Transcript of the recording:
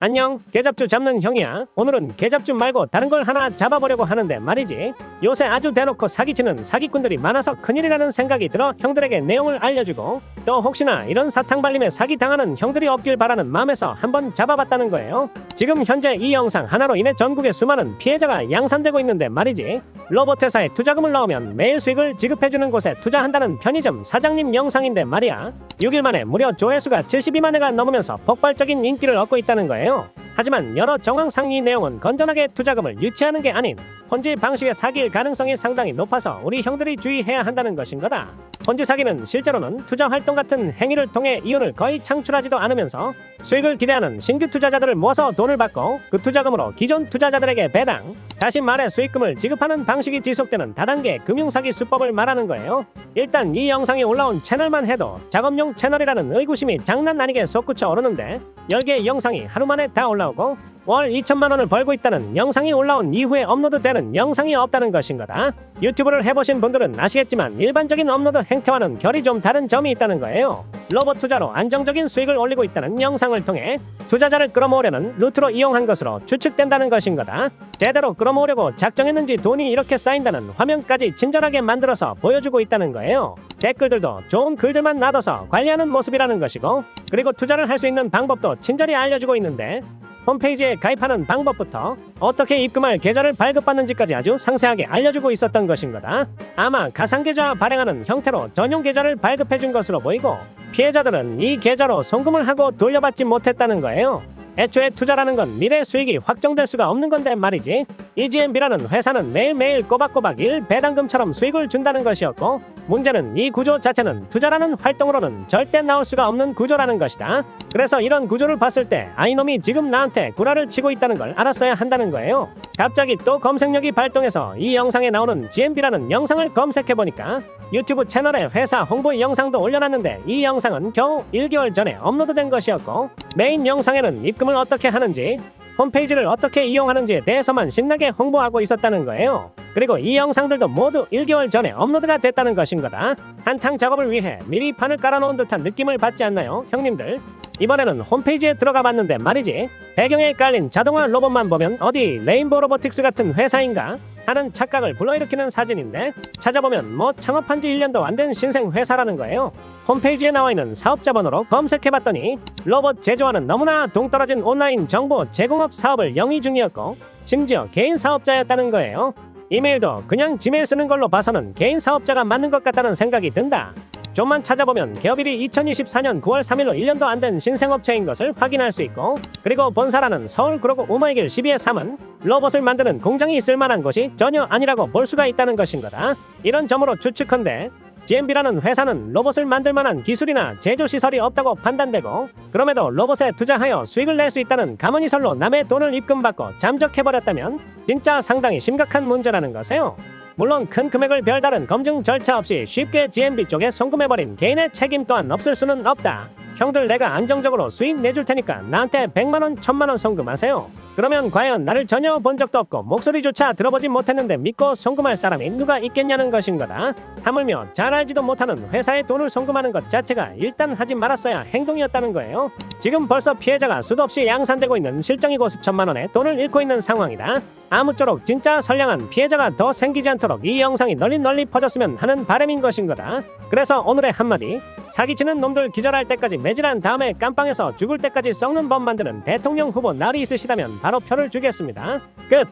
안녕, 개잡주 잡는 형이야. 오늘은 개잡주 말고 다른 걸 하나 잡아보려고 하는데 말이지. 요새 아주 대놓고 사기치는 사기꾼들이 많아서 큰일이라는 생각이 들어 형들에게 내용을 알려주고, 또 혹시나 이런 사탕발림에 사기당하는 형들이 없길 바라는 마음에서 한번 잡아봤다는 거예요. 지금 현재 이 영상 하나로 인해 전국의 수많은 피해자가 양산되고 있는데 말이지. 로봇 회사에 투자금을 넣으면 매일 수익을 지급해주는 곳에 투자한다는 편의점 사장님 영상인데 말이야. 6일 만에 무려 조회수가 72만 회가 넘으면서 폭발적인 인기를 얻고 있다는 거예요. 하지만 여러 정황상 이 내용은 건전하게 투자금을 유치하는 게 아닌 폰지 방식의 사기일 가능성이 상당히 높아서 우리 형들이 주의해야 한다는 것인 거다. 폰지 사기는 실제로는 투자 활동 같은 행위를 통해 이윤을 거의 창출하지도 않으면서 수익을 기대하는 신규 투자자들을 모아서 돈을 받고 그 투자금으로 기존 투자자들에게 배당, 다시 말해 수익금을 지급하는 방식이 지속되는 다단계 금융사기 수법을 말하는 거예요. 일단 이 영상이 올라온 채널만 해도 작업용 채널이라는 의구심이 장난 아니게 솟구쳐 오르는데 10개의 영상이 하루 만에 다 올라오고 월 2천만 원을 벌고 있다는 영상이 올라온 이후에 업로드되는 영상이 없다는 것인 거다. 유튜브를 해보신 분들은 아시겠지만 일반적인 업로드 행태와는 결이 좀 다른 점이 있다는 거예요. 로봇 투자로 안정적인 수익을 올리고 있다는 영상을 통해 투자자를 끌어모으려는 루트로 이용한 것으로 추측된다는 것인 거다. 제대로 끌어모으려고 작정했는지 돈이 이렇게 쌓인다는 화면까지 친절하게 만들어서 보여주고 있다는 거예요. 댓글들도 좋은 글들만 놔둬서 관리하는 모습이라는 것이고, 그리고 투자를 할 수 있는 방법도 친절히 알려주고 있는데 홈페이지에 가입하는 방법부터 어떻게 입금할 계좌를 발급받는지까지 아주 상세하게 알려주고 있었던 것인 거다. 아마 가상계좌 발행하는 형태로 전용 계좌를 발급해준 것으로 보이고, 피해자들은 이 계좌로 송금을 하고 돌려받지 못했다는 거예요. 애초에 투자라는 건 미래 수익이 확정될 수가 없는 건데 말이지. EGMB라는 회사는 매일매일 꼬박꼬박 배당금처럼 수익을 준다는 것이었고, 문제는 이 구조 자체는 투자라는 활동으로는 절대 나올 수가 없는 구조라는 것이다. 그래서 이런 구조를 봤을 때 아이놈이 지금 나한테 구라를 치고 있다는 걸 알았어야 한다는 거예요. 갑자기 또 검색력이 발동해서 이 영상에 나오는 GMB라는 영상을 검색해보니까 유튜브 채널에 회사 홍보 영상도 올려놨는데 이 영상은 겨우 1개월 전에 업로드된 것이었고, 메인 영상에는 입금을 어떻게 하는지, 홈페이지를 어떻게 이용하는지에 대해서만 신나게 홍보하고 있었다는 거예요. 그리고 이 영상들도 모두 1개월 전에 업로드가 됐다는 것인 거다. 한탕 작업을 위해 미리 판을 깔아놓은 듯한 느낌을 받지 않나요, 형님들? 이번에는 홈페이지에 들어가 봤는데 말이지. 배경에 깔린 자동화 로봇만 보면 어디 레인보우 로보틱스 같은 회사인가 하는 착각을 불러일으키는 사진인데, 찾아보면 뭐 창업한 지 1년도 안 된 신생 회사라는 거예요. 홈페이지에 나와있는 사업자 번호로 검색해봤더니 로봇 제조하는 너무나 동떨어진 온라인 정보 제공업 사업을 영위 중이었고, 심지어 개인 사업자였다는 거예요. 이메일도 그냥 지메일 쓰는 걸로 봐서는 개인 사업자가 맞는 것 같다는 생각이 든다. 좀만 찾아보면 개업일이 2024년 9월 3일로 1년도 안 된 신생업체인 것을 확인할 수 있고, 그리고 본사라는 서울그로고 오마이길 12-3은 로봇을 만드는 공장이 있을 만한 곳이 전혀 아니라고 볼 수가 있다는 것인 거다. 이런 점으로 추측컨대 GMB라는 회사는 로봇을 만들 만한 기술이나 제조시설이 없다고 판단되고, 그럼에도 로봇에 투자하여 수익을 낼 수 있다는 가문이설로 남의 돈을 입금받고 잠적해버렸다면 진짜 상당히 심각한 문제라는 것이에요. 물론 큰 금액을 별다른 검증 절차 없이 쉽게 GMB 쪽에 송금해버린 개인의 책임 또한 없을 수는 없다. 형들 내가 안정적으로 수익 내줄 테니까 나한테 100만원 1000만원 송금하세요. 그러면 과연 나를 전혀 본 적도 없고 목소리조차 들어보지 못했는데 믿고 송금할 사람이 누가 있겠냐는 것인 거다. 하물며 잘 알지도 못하는 회사에 돈을 송금하는 것 자체가 일단 하지 말았어야 행동이었다는 거예요. 지금 벌써 피해자가 수도 없이 양산되고 있는 실정이고 수천만 원의 돈을 잃고 있는 상황이다. 아무쪼록 진짜 선량한 피해자가 더 생기지 않도록 이 영상이 널리 퍼졌으면 하는 바람인 것인 거다. 그래서 오늘의 한마디: 사기치는 놈들 기절할 때까지 매질한 다음에 깜빵에서 죽을 때까지 썩는 법 만드는 대통령 후보 날이 있으시다면 바로 표를 주겠습니다. 끝.